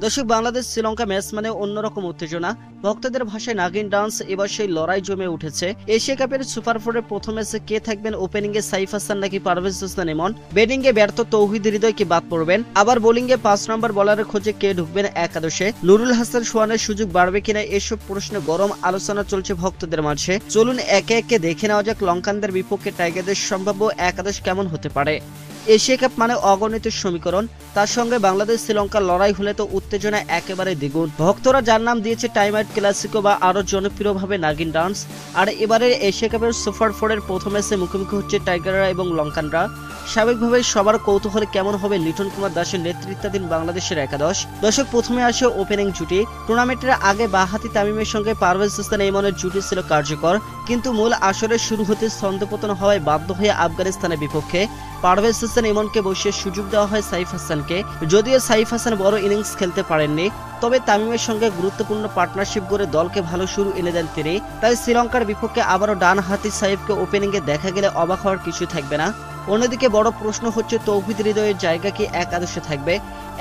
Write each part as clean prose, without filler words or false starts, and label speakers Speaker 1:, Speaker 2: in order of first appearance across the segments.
Speaker 1: দর্শক, বাংলাদেশ শ্রীলঙ্কা ম্যাচ মানে অন্যরকম উত্তেজনা। ভক্তদের ভাষায় নাগিন ডান্স। এবার সেই লড়াই জমে উঠেছে। এশিয়া কাপের সুপার ফোরের প্রথম ম্যাচে কে থাকবেন ওপেনিং এ, সাইফ হাসান নাকি পারভেজ হোসেন ইমন? ব্যাটিং এ ব্যর্থ তৌহিদ হৃদয় কি বাদ পড়বেন? আবার বোলিং এ 5 নম্বর বলারের খোঁজে কে ঢুকবেন একাদশে? নুরুল হাসান সোহানের সুযোগ বাড়বে কিনা? এসব প্রশ্নে গরম আলোচনা চলছে ভক্তদের মাঝে। চলুন একে একে দেখে নেওয়া যাক লঙ্কানদের বিপক্ষে টাইগারদের সম্ভাব্য একাদশ কেমন হতে পারে। এশিয়া কাপ মানে অগণিত সমীকরণ, তার সঙ্গে বাংলাদেশ শ্রীলঙ্কার লড়াই হলে তো উত্তেজনা একেবারে দ্বিগুণ। ভক্তরা যার নাম দিয়েছে টাইম আউট ক্লাসিকো বা আরো জনপ্রিয়ভাবে নাগিন ডান্স। আর এবারের এশিয়া কাপের সুপার ফোরের প্রথম ম্যাচে মুখোমুখি হচ্ছে টাইগাররা এবং লঙ্কানরা। স্বাভাবিকভাবে সবার কৌতূহলে কেমন হবে লিটন কুমার দাসের নেতৃত্বাধীন বাংলাদেশের একাদশ। দর্শক, প্রথমে আসে ওপেনিং জুটি। টুর্নামেন্টের আগে বাঁহাতি তামিমের সঙ্গে পারভেজ হোসেন ইমনের জুটি ছিল কার্যকর, কিন্তু মূল আসরের শুরু হতে ছন্দপতন হওয়ায় বাধ্য হয়ে আফগানিস্তানের বিপক্ষে পারভেজ হোসেন ইমনকে বসিয়ে সুযোগ দেওয়া হয় সাইফ হাসানকে। যদিও সাইফ হাসান বড় ইনিংস খেলতে পারেননি, তবে তামিমের সঙ্গে গুরুত্বপূর্ণ পার্টনারশিপ গড়ে দলকে ভালো শুরু এনে দেন তিনি। তাই শ্রীলঙ্কার বিপক্ষে আবারও ডান হাতি সাইফকে ওপেনিংয়ে দেখা গেলে অবাক হওয়ার কিছু থাকবে না। অন্যদিকে বড় প্রশ্ন হচ্ছে তৌহিদ হৃদয়ের জায়গা কি একাদশে থাকবে?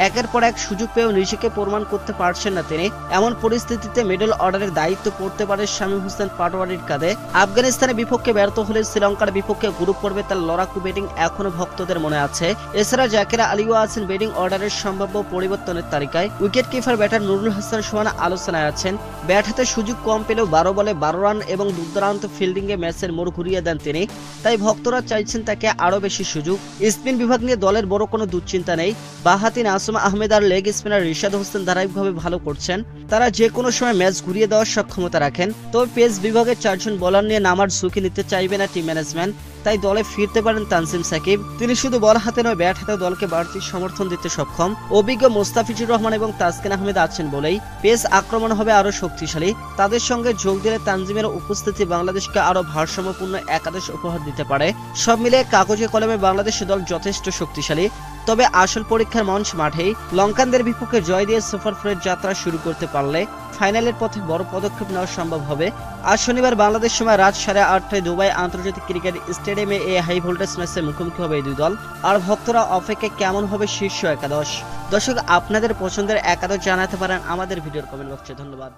Speaker 1: একের পর এক সুযোগ পেয়েও নিজেকে প্রমাণ করতে পারছেন না তিনি। এমন পরিস্থিতিতে মিডল অর্ডারের দায়িত্ব পড়তে পারে শামীম হোসেন পাটোয়ারির কাঁধে। আফগানিস্তানের বিপক্ষে ব্যর্থ হলে শ্রীলঙ্কার বিপক্ষে গ্রুপ পর্বে তার লড়াকু ব্যাটিং এখনো ভক্তদের মনে আছে। এছাড়া জাকিরা আলীও আছেন ব্যাটিং অর্ডারের সম্ভাব্য পরিবর্তনের তালিকায়। Wicket keeper batter Nurul Hasan Sohan আলোচনায় আছেন। ব্যাট হাতে সুযোগ কম পেলেও 12 বলে 12 রান এবং দুর্দান্ত ফিল্ডিংয়ে ম্যাচের মোড় ঘুরিয়ে দেন তিনি। তাই ভক্তরা চাইছেন তাকে আরো বেশি সুযোগ। স্পিন বিভাগ নিয়ে দলের বড় কোনো দুশ্চিন্তা নেই। বাঁহাতি নাসুম আহমেদ আর লেগ স্পিনার রিশাদ হোসেন ধারাবাহিকভাবে ভালো করছেন। তারা যে কোনো সময় ম্যাচ ঘুরিয়ে দেওয়ার সক্ষমতা রাখেন। তবে পেস বিভাগের 4 জন বোলার নিয়ে নামার ঝুঁকি নিতে চাইবে না টিম ম্যানেজমেন্ট। তাই দলে ফিরতে পারেন তানজিম সাকিব। তিনি শুধু বল হাতে নয়, ব্যাট হাতে দলকে বাড়তি সমর্থন দিতে সক্ষম। অভিজ্ঞ মোস্তাফিজুর রহমান এবং তাসকিন আহমেদ আছেন বলেই পেস আক্রমণ হবে আরো শক্তিশালী। তাদের সঙ্গে যোগ দিলে তানজিমের উপস্থিতি বাংলাদেশকে আরো ভারসাম্যপূর্ণ একাদশ উপহার দিতে পারে। সব মিলে কাগজে কলমে বাংলাদেশ দল যথেষ্ট শক্তিশালী। তবে আসল পরীক্ষার মঞ্চ মাঠেই। লঙ্কানদের বিপক্ষে জয় দিয়ে সুপার ফোরের যাত্রা শুরু করতে পারলে ফাইনালের পথে বড় পদক্ষেপ নেওয়া সম্ভব হবে। আজ শনিবার বাংলাদেশ সময় রাত 8:30টায় দুবাই আন্তর্জাতিক ক্রিকেট স্টেডিয়ামে এই হাই ভোল্টেজ ম্যাচে মুখোমুখি হবে এই দুই দল। আর ভক্তরা অপেক্ষায় কেমন হবে শীর্ষ একাদশ। দর্শক, আপনাদের পছন্দের একাদশ জানাতে পারেন আমাদের ভিডিওর কমেন্ট বক্সে। ধন্যবাদ।